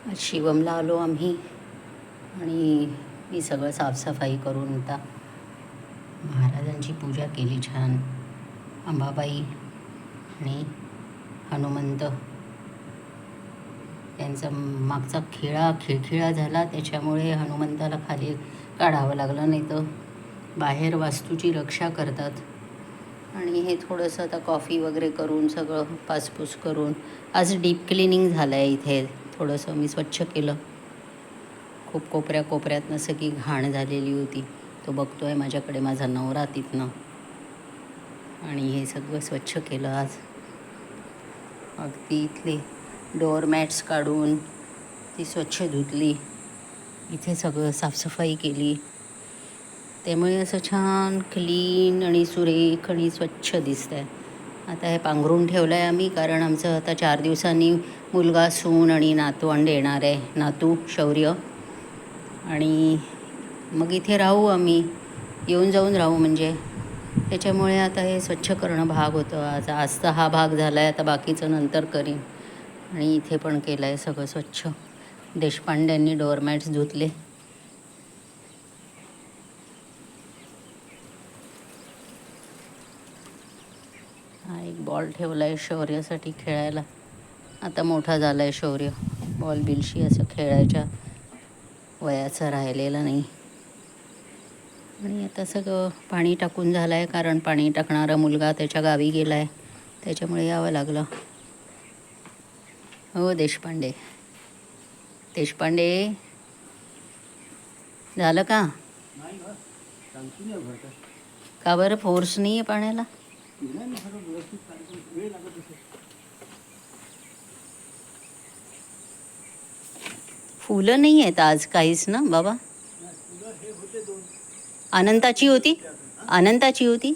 आज शिवमला आलो आम्ही आणि मी सगळं साफसफाई करून आता महाराजांची पूजा केली छान. अंबाबाई आणि हनुमंत त्यांचा मागचा खिळखिळा झाला, त्याच्यामुळे हनुमंताला खाली काढावं लागलं, नाही तर बाहेर वास्तूची रक्षा करतात. आणि हे थोडंसं आता कॉफी वगैरे करून सगळं पासपूस करून आज डीप क्लिनिंग झालं आहे. इथे थोडंसं मी स्वच्छ केलं. खूप कोपऱ्यातनं सगळी घाण झालेली होती. तो बघतो आहे माझ्याकडे, माझा नवरा तिथनं. आणि हे सगळं स्वच्छ केलं आज. अगदी इथले डोअरमॅट्स काढून ती स्वच्छ धुतली. इथे सगळं साफसफाई केली. त्यामुळे असं छान क्लीन आणि सुरेख आणि स्वच्छ दिसतं आहे. आता हे पांघरून ठेवलं आहे आम्ही, कारण आमचं आता 4 दिवसांनी मुलगा, सून आणि नातवंड येणार आहे. नातू शौर्य. आणि मग इथे राहू आम्ही, येऊन जाऊन राहू म्हणजे. त्याच्यामुळे आता हे स्वच्छ करणं भाग होतं. आज तर हा भाग झाला आहे, आता बाकीचं नंतर करीन. आणि इथे पण केलं आहे सगळं स्वच्छ. देशपांड्यांनी डोअरमॅट्स धुतले. हा एक बॉल ठेवला आहे शौर्यासाठी खेळायला. आता मोठा झाला आहे शौर्य, बॉल बिलशी असं खेळायच्या वयाचं राहिलेलं नाही. आणि आता सगळं पाणी टाकून झालं आहे, कारण पाणी टाकणारा मुलगा त्याच्या गावी गेला आहे, त्याच्यामुळे यावं लागलं. हो देशपांडे झालं का? का बरं फोर्स नाही आहे पाण्याला? फुलं नाही आहेत आज काहीच ना बाबा. अनंताची होती.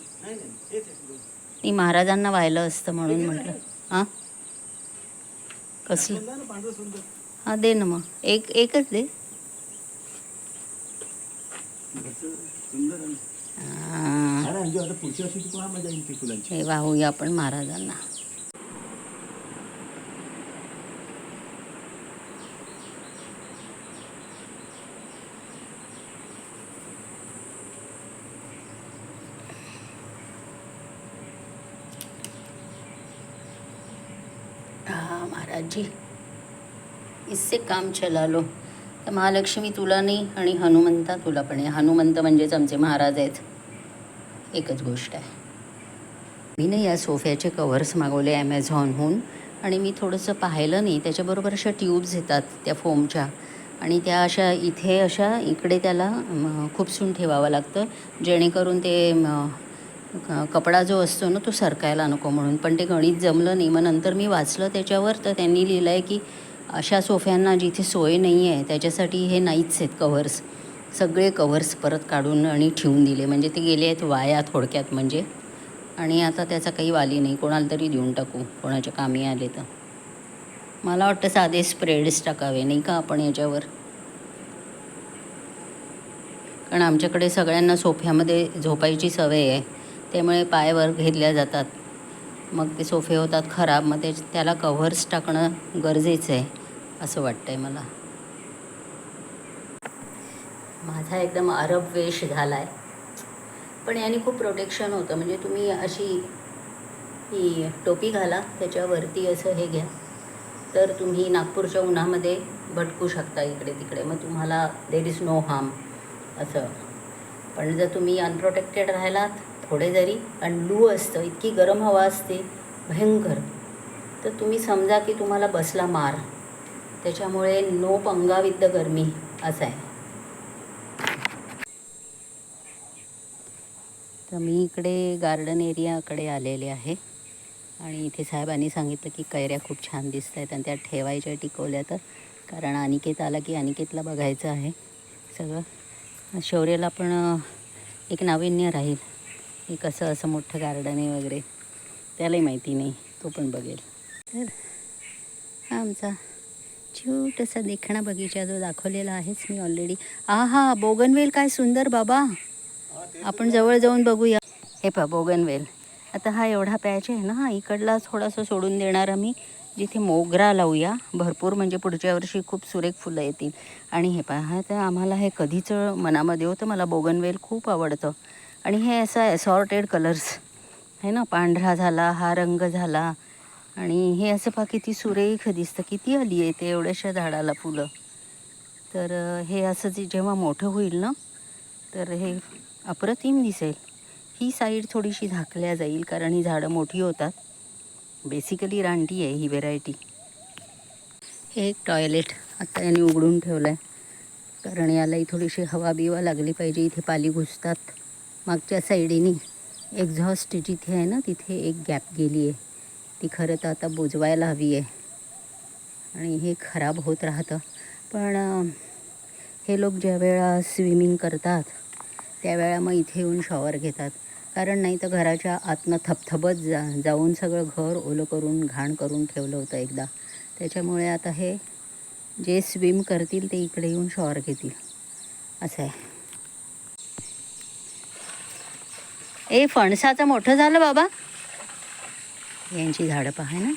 मी महाराजांना व्हायलं असतं म्हणून म्हटलं. हां कसलं? हां दे ना मग, एकच दे. हे वाहूया आपण महाराजांना. हाँ महाराज जी, इससे काम चला लो. तर महालक्ष्मी तुला नाही आणि हनुमंता तुला पण आहे. हनुमंत म्हणजेच आमचे महाराज आहेत, एकच गोष्ट आहे. मी नाही या सोफ्याचे कव्हर्स मागवले ॲमेझॉनहून, आणि मी थोडंसं पाहिलं नाही. त्याच्याबरोबर अशा ट्यूब्स येतात त्या फोमच्या, आणि त्या अशा इथे अशा इकडे त्याला खुपसून ठेवावं लागतं, जेणेकरून ते कपडा जो असतो ना तो सरकायला नको म्हणून. पण ते गणित जमलं नाही. मग नंतर मी वाचलं त्याच्यावर, तर त्यांनी लिहिलं आहे की अशा सोफ्यांना जिथे सोय नाही आहे त्याच्यासाठी हे नाहीच आहेत कव्हर्स. सगळे कव्हर्स परत काढून आणि ठेवून दिले, म्हणजे ते गेले आहेत वाया थोडक्यात म्हणजे. आणि आता त्याचा काही वाली नाही, कोणाला तरी देऊन टाकू, कोणाच्या कामी आले तर. मला वाटतं साधे स्प्रेड्स टाकावे नाही का आपण याच्यावर, कारण आमच्याकडे सगळ्यांना सोफ्यामध्ये झोपायची सवय आहे, त्यामुळे पायावर घेतल्या जातात. मग ते सोफे होतात खराब. मग त्याला कव्हर्स टाकणं गरजेचं आहे असं वाटतं आहे मला. माझा एकदम अरब वेश झाला आहे, पण याने खूप प्रोटेक्शन होतं. म्हणजे तुम्ही अशी ही टोपी घाला, त्याच्यावरती असं हे घ्या, तर तुम्ही नागपूरच्या उन्हामध्ये भटकू शकता इकडे तिकडे. मग तुम्हाला देर इज नो हार्म असं. पण जर तुम्ही अनप्रोटेक्टेड राहिलात थोडे जरी, आणि लू असतं, इतकी गरम हवा असते भयंकर, तर तुम्ही समजा की तुम्हाला बसला मार. त्याच्यामुळे नो पंगा विथ द गरमी असं आहे. तर मी इकडे गार्डन एरियाकडे आलेले आहे, आणि इथे साहेबांनी सांगितलं की कैऱ्या खूप छान दिसत आहेत आणि त्या ठेवायच्या टिकवल्या तर, कारण अनिकेत आला की अनिकेतला बघायचं आहे सगळं. शौर्याला पण एक नाविन्य राहील, हे कसं असं मोठं गार्डन आहे वगैरे, त्यालाही माहिती नाही, तो पण बघेल. तर हा आमचा छोटासा देखणा बगीचा जो दाखवलेला आहेच मी ऑलरेडी. हा बोगनवेल काय सुंदर बाबा, आपण जवळ जाऊन बघूया. हे पहा बोगनवेल. आता हा एवढा पॅच आहे ना, हा इकडला थोडासा सोडून देणार आम्ही, जिथे मोगरा लावूया भरपूर, म्हणजे पुढच्या वर्षी खूप सुरेख फुलं येतील. आणि हे पहा, तर आम्हाला हे कधीच मनामध्ये होतं, मला बोगनवेल खूप आवडतं. आणि हे असं असॉर्टेड कलर्स आहे ना, पांढरा झाला, हा रंग झाला, आणि हे असं पहा किती सुरेख दिसतं. किती आली आहे ते एवढ्याशा झाडाला फुलं. तर हे असं जेव्हा मोठं होईल ना, तर हे अप्रतिम दिसेल. ही साईड थोडीशी झाकल्या जाईल कारण ही झाडं मोठी होतात. बेसिकली रानटी आहे ही व्हेरायटी. हे एक टॉयलेट आता यांनी उघडून ठेवलं आहे, कारण यालाही थोडीशी हवा बिवा लागली पाहिजे. इथे पाली घुसतात. मागच्या साईडीने एक्झॉस्ट जिथे आहे ना, तिथे एक गॅप गेली आहे. ती खरं तर आता बुजवायला हवी आहे, आणि हे खराब होत राहतं. पण हे लोक ज्या वेळा स्विमिंग करतात त्यावेळा मग इथे येऊन शॉवर घेतात, कारण नाही तर घराच्या आतनं थबथबत जाऊन सगळं घर ओलं करून घाण करून ठेवलं होतं एकदा. त्याच्यामुळे आता हे जे स्विम करतील ते इकडे येऊन शॉवर घेतील, असं आहे. ए, फणसाचं मोठं झालं बाबा. यांची झाडं पहा ना,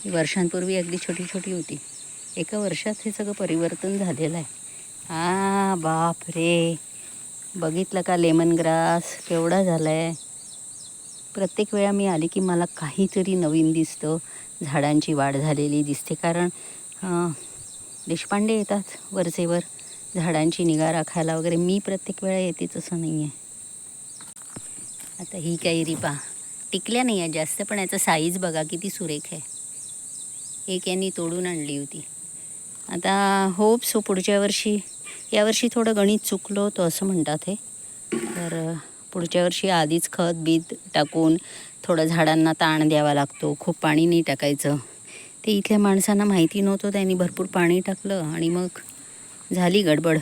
वर्षांपूर्वी अगदी छोटी छोटी होती. एका वर्षात हे सगळं परिवर्तन झालेलं आहे. हा बाप रे, बघितलं का लेमन ग्रास केवढा झाला आहे. प्रत्येक वेळा मी आले की मला काहीतरी नवीन दिसतं, झाडांची वाढ झालेली दिसते. कारण देशपांडे येतात वरचेवर झाडांची निगा राखायला वगैरे. मी प्रत्येक वेळा येतेच असं नाही आहे. आता ही कैरी पहा, टिकल्या नाही आहे जास्त, पण याचा साईज बघा किती सुरेख आहे. एक यांनी तोडून आणली होती. आता होप सो पुढच्या वर्षी, यावर्षी थोडं गणित चुकलं होतं असं म्हणतात हे. तर पुढच्या वर्षी आधीच खत बीत टाकून थोडं झाडांना ताण द्यावा लागतो. खूप पाणी नाही टाकायचं. ते इथल्या माणसांना माहिती नव्हतं, त्यांनी भरपूर पाणी टाकलं आणि मग झाली गडबड.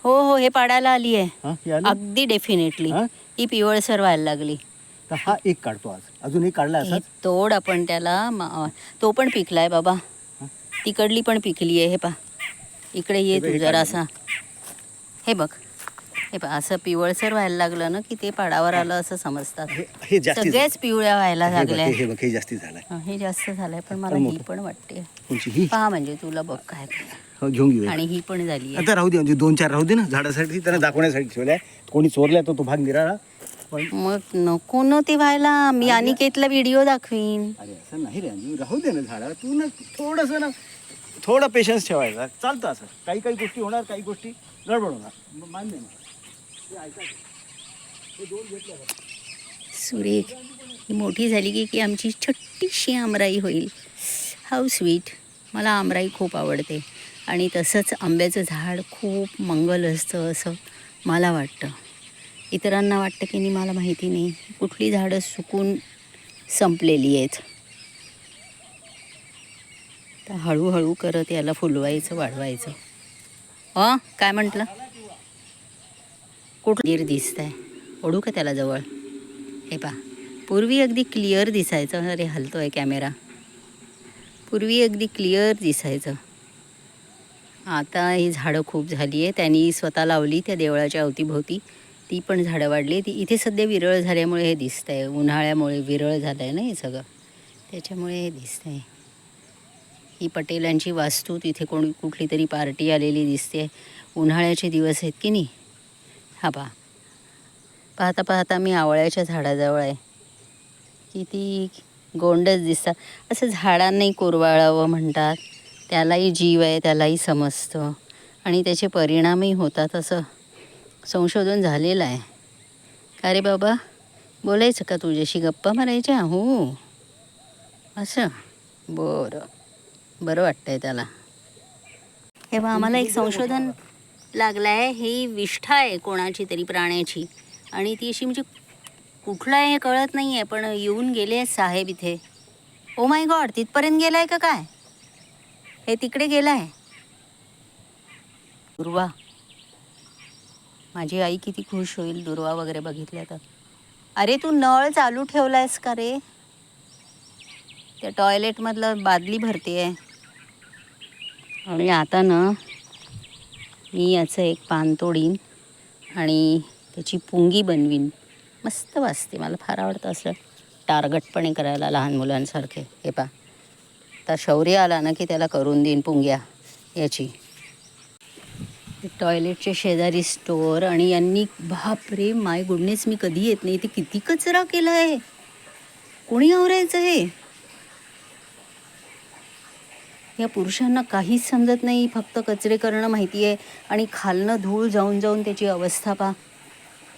हो हो, हे पाडायला आली आहे अगदी डेफिनेटली. ही पिवळसर व्हायला लागली. तर हा एक काढतो आज, अजून एक काढला असाच. तोड आपण त्याला. तो पण पिकलाय बाबा, तिकडली पण पिकली आहे. हे पा, इकडे ये तू जरासा. हे बघ, हे पहा असं पिवळसर व्हायला लागलं ना की ते पाडावर आलं असं समजतात. हे जास्त सगळेच पिवळ्या व्हायला लागल्या. हे बघ, हे जास्ती झालंय. हे जास्त झालंय, पण मला ही पण वाटते. पहा म्हणजे तुला बघ काय घेऊन घेऊ. आणि ही पण झाली. आता राहू दे, म्हणजे 2-4 राहू दे ना, झाडासाठी त्यांना दाखवण्यासाठी ठेवलंय. कोणी चोरल्या तो भाग निराळा. मग नको न ते व्हायला. मी अनिकेतला व्हिडिओ दाखवीन. अरे असं नाही रे, राहू दे ना झाडा. तू ना थोडंसं ना, थोडं पेशन्स ठेवायचा. चालतं असं. काही काही गोष्टी होणार, काही गोष्टी गडबड होणार, मान्य ना. सुरेख, ही मोठी झाली की आमची छोटीशी आमराई होईल. How sweet. मला आमराई खूप आवडते, आणि तसंच आंब्याचं झाड खूप मंगल असतं असं मला वाटतं. इतरांना वाटतं की नाही मला माहिती नाही. कुठली झाडं सुकून संपलेली आहेत. तर हळूहळू करत याला फुलवायचं, वाढवायचं. काय म्हटलं? कुठं दिसत आहे? ओढू का त्याला जवळ? हे पहा, पूर्वी अगदी क्लिअर दिसायचं. अरे हलतो आहे कॅमेरा. पूर्वी अगदी क्लिअर दिसायचं. आता ही झाडं खूप झाली आहे. त्यांनी स्वतः लावली त्या देवळाच्या अवतीभोवती. ती पण झाडं वाढली. ती इथे सध्या विरळ झाल्यामुळे हे दिसतं आहे. उन्हाळ्यामुळे विरळ झालं आहे ना हे सगळं, त्याच्यामुळे हे दिसतं आहे. ही पटेलांची वास्तू, तिथे कुठली तरी पार्टी आलेली दिसते. उन्हाळ्याचे दिवस आहेत की नाही. हा पहा, पाहता पाहता मी आवळ्याच्या झाडाजवळ आहे. किती गोंडच दिसतात. असं झाडांनाही कोरवाळावं म्हणतात. त्यालाही जीव आहे, त्यालाही समजतं, आणि त्याचे परिणामही होतात असं संशोधन झालेलं आहे. का रे बाबा, बोलायचं का तुझ्याशी, गप्पा मारायच्या? हो असं, बरं वाटतंय त्याला. हे बा, आम्हाला एक संशोधन लागलं आहे. ही विष्ठा आहे कोणाची तरी प्राण्याची, आणि ती अशी म्हणजे कुठलं आहे हे कळत नाही आहे, पण येऊन गेले साहेब इथे. ओ माय गॉड, तिथपर्यंत गेलाय का काय? हे तिकडे गेलाय. दुर्वा, माझी आई किती खुश होईल दुर्वा वगैरे बघितल्या तर. अरे तू नळ चालू ठेवलायस का रे? त्या टॉयलेटमधलं बादली भरते आहे. आणि आता ना मी याचं एक पान तोडीन आणि त्याची पुंगी बनवीन. मस्त वाजते, मला फार आवडतं असं टार्गटपणे करायला लहान मुलांसारखे. हे पा आता शौर्य आला ना की त्याला करून देईन पुंग्या याची. टॉयलेटच्या शेजारी स्टोअर आणि यांनी बापरे माय गुडनेस, मी कधी येत नाही ते किती कचरा केला आहे. कोणी आवरायचं हे? या पुरुषांना काहीच समजत नाही, फक्त कचरे करणं माहिती आहे आणि खालनं धूळ जाऊन जाऊन त्याची अवस्था पा.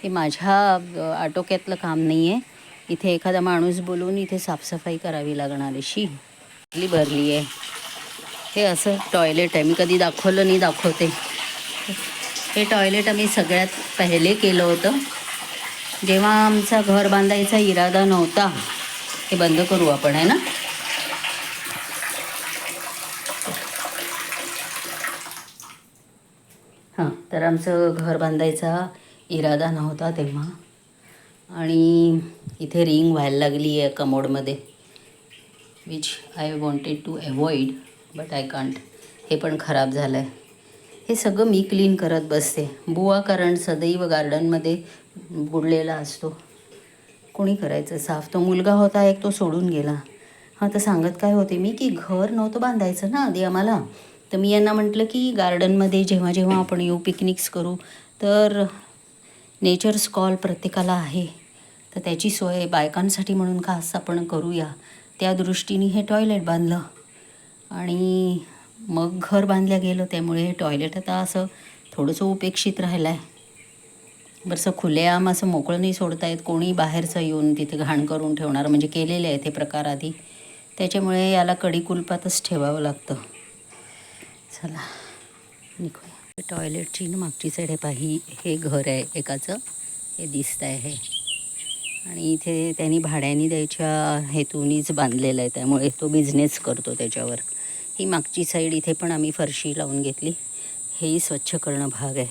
हे माझ्या आटोक्यातलं काम नाही आहे. इथे एखादा माणूस बोलवून इथे साफसफाई करावी लागणार आहे. शी भरली आहे. हे असं टॉयलेट आहे. मी कधी दाखवलं नाही, दाखवते. हे टॉयलेट आम्ही सगळ्यात पहिले केलं होतं जेव्हा आमचा घर बांधायचा इरादा नव्हता. हे बंद करू आपण, आहे ना. हां, तर आमचं घर बांधायचा इरादा नव्हता तेव्हा आणि इथे रिंग व्हायला लागली आहे कमोडमध्ये, which I wanted to avoid but I can't. हे पण खराब झालं आहे. हे सगळं मी क्लीन करत बसते. बुवा कारण सदैव गार्डनमध्ये बुडलेला असतो. कोणी करायचं साफ? तो मुलगा होता एक, तो सोडून गेला. हां, तर सांगत काय होते मी की घर नव्हतं बांधायचं ना आधी आम्हाला. तर मी यांना म्हटलं की गार्डनमध्ये जेव्हा जेव्हा आपण येऊ पिकनिक्स करू तर नेचर्स कॉल प्रत्येकाला आहे, तर त्याची सोय बायकांसाठी म्हणून खास आपण करूया. त्या दृष्टीने हे टॉयलेट बांधलं आणि मग घर बांधलं गेलं. त्यामुळे हे टॉयलेट आता असं थोडंसं उपेक्षित राहिलं आहे. बरंसं खुलेआम असं मोकळं नाही सोडता येत. कोणी बाहेरचं येऊन तिथे घाण करून ठेवणार, म्हणजे केलेले आहेत हे प्रकार आधी. त्याच्यामुळे याला कडी कुलपातच ठेवावं लागतं. चला निघूया. टॉयलेटची ना मागची साईड आहे पाही. हे घर आहे एकाचं, हे दिसतं आहे हे. आणि इथे त्यांनी भाड्याने द्यायच्या हेतूनीच बांधलेलं आहे, त्यामुळे तो बिझनेस करतो त्याच्यावर. ही मागची साईड इथे पण आम्ही फरशी लावून घेतली. हेही स्वच्छ करणं भाग आहे.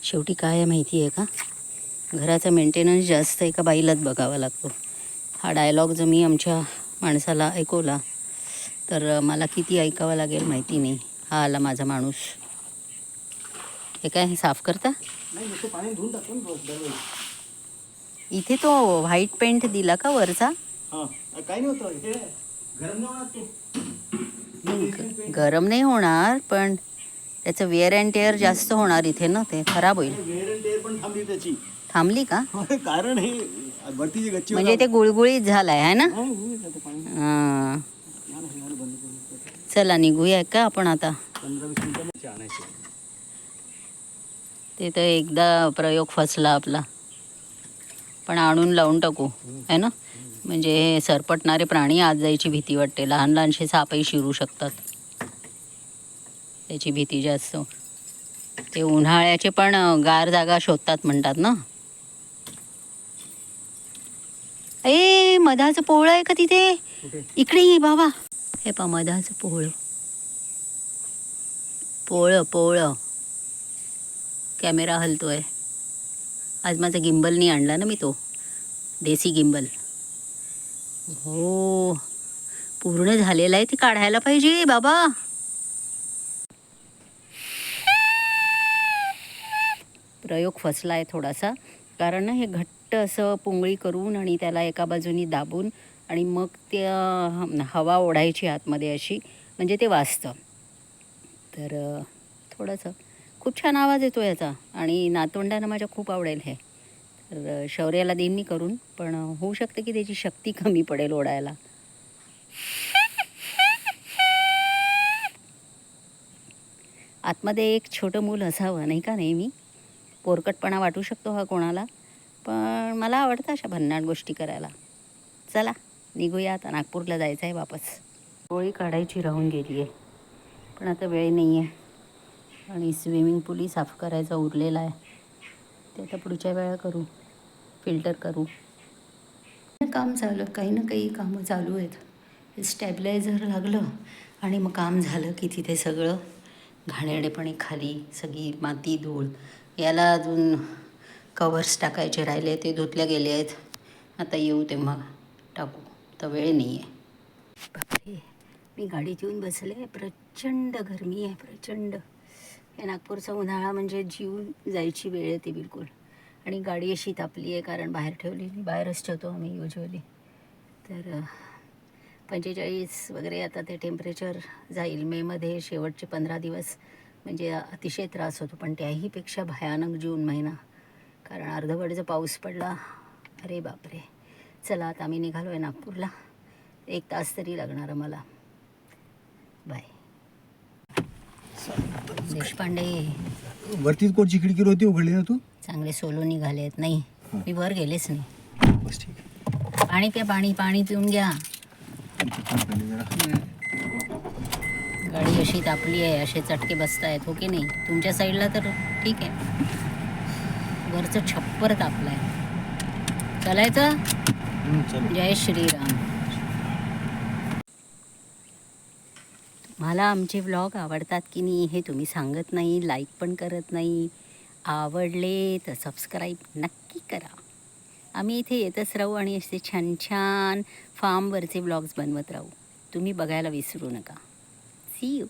शेवटी काय आहे माहिती आहे का, घराचा मेंटेनन्स जास्त एका बाईलाच बघावा लागतो. हा डायलॉग जर मी आमच्या माणसाला ऐकवला तर मला किती ऐकावं लागेल माहिती नाही. हा आला माझा माणूस. हे काय हे साफ करता? इथे तो व्हाईट पेंट दिला का वरचा? काही नव्हतं. गरम नाही होणार, पण त्याचं वेअर अँड टेअर जास्त होणार इथे ना, ते खराब होईल. वेअर अँड टेअर पण थांबली त्याची. थांबली का? कारण हे वरती जी गच्ची म्हणजे ते गुळगुळीत झालाय आहे ना. हां, चला निघूया का आपण आता. 15-20 मिनिटांमध्ये आणायचे. ते तर एकदा प्रयोग फसला आपला, पण आणून लावून टाकू आहे ना. म्हणजे हे सरपटणारे प्राणी आत जायची भीती वाटते. लहान लहानसे सापही शिरू शकतात, त्याची भीती जास्त. ते उन्हाळ्याचे पण गार जागा शोधतात म्हणतात ना. ए मधाचं पोहळ आहे का तिथे? इकडे ये बाबा. हे पा मधाचं पोहळ. पोळं पोळं. कॅमेरा हलतोय. आज माझा गिम्बल नाही आणला ना मी, तो देसी गिम्बल. हो पूर्ण झालेला आहे, ते काढायला पाहिजे बाबा. प्रयोग फसला आहे थोडासा, कारण ना हे घट्ट असं पुंगळी करून आणि त्याला एका बाजूनी दाबून आणि मग त्या हवा ओढायची आतमध्ये अशी, म्हणजे ते वाजतं. तर थोडंसं खूप छान आवाज येतो याचा आणि नातवंडांना माझ्या खूप आवडेल हे. तर शौर्याला देईन मी करून, पण होऊ शकतं की त्याची शक्ती कमी पडेल ओढायला. आतमध्ये एक छोटं मूल असावं नाही का नेहमी. पोरकटपणा वाटू शकतो हा कोणाला, पण मला आवडतं अशा भन्नाट गोष्टी करायला. चला निघूया आता, नागपूरला जायचं आहे वापस. गोळी काढायची राहून गेली आहे, पण आता वेळ नाही आहे. आणि स्विमिंग पूलही साफ करायचा उरलेला आहे, ते आता पुढच्या वेळा करू, फिल्टर करू. काम चालू, काही ना काही कामं चालू आहेत. स्टॅबिलायझर लागलं आणि मग काम झालं की तिथे सगळं घाणेरडेपणे खाली सगळी माती धूळ. याला अजून कवर्स टाकायचे राहिले, ते धुतले गेले आहेत. आता येऊ तेव्हा टाकू, तर वेळ नाही आहे. बापरे, मी गाडीत येऊन बसले. प्रचंड गरमी आहे, प्रचंड. हे नागपूरचा उन्हाळा म्हणजे जीव जायची वेळ येते बिलकुल. आणि गाडी अशी तापली आहे कारण बाहेर ठेवलेली, बाहेरच ठेवतो आम्ही युजली. तर 45 वगैरे आता ते टेम्परेचर जाईल. मेमध्ये शेवटचे 15 दिवस म्हणजे अतिशय त्रास होतो, पण त्याहीपेक्षा भयानक जून महिना, कारण अर्धवट जो पाऊस पडला, अरे बापरे. चला आता आम्ही निघालो आहे नागपूरला. 1 तास तरी लागणार आम्हाला. बाय. देशपांडे, वरतीच कोणची खिडकी होती उघडली ना तू? चांगले सोलो निघाले आहेत. नाही, मी वर गेलेच नाही. बस ठीक आहे. पाणी प्या, पाणी पिऊन घ्या. गाडी अशी तापली आहे, असे चटके बसतायत, हो की नाही? तुमच्या साईडला तर ठीक आहे, वरचं छप्पर तापलं आहे. चालायचं? जय श्रीराम. मला आमचे व्लॉग आवडतात की नाही हे तुम्ही सांगत नाही, लाईक पण करत नाही. आवडले तर सबस्क्राईब नक्की करा. आम्ही इथे येतच राहू आणि असे छान छान फार्मवरचे व्लॉग्स बनवत राहू. तुम्ही बघायला विसरू नका. See you.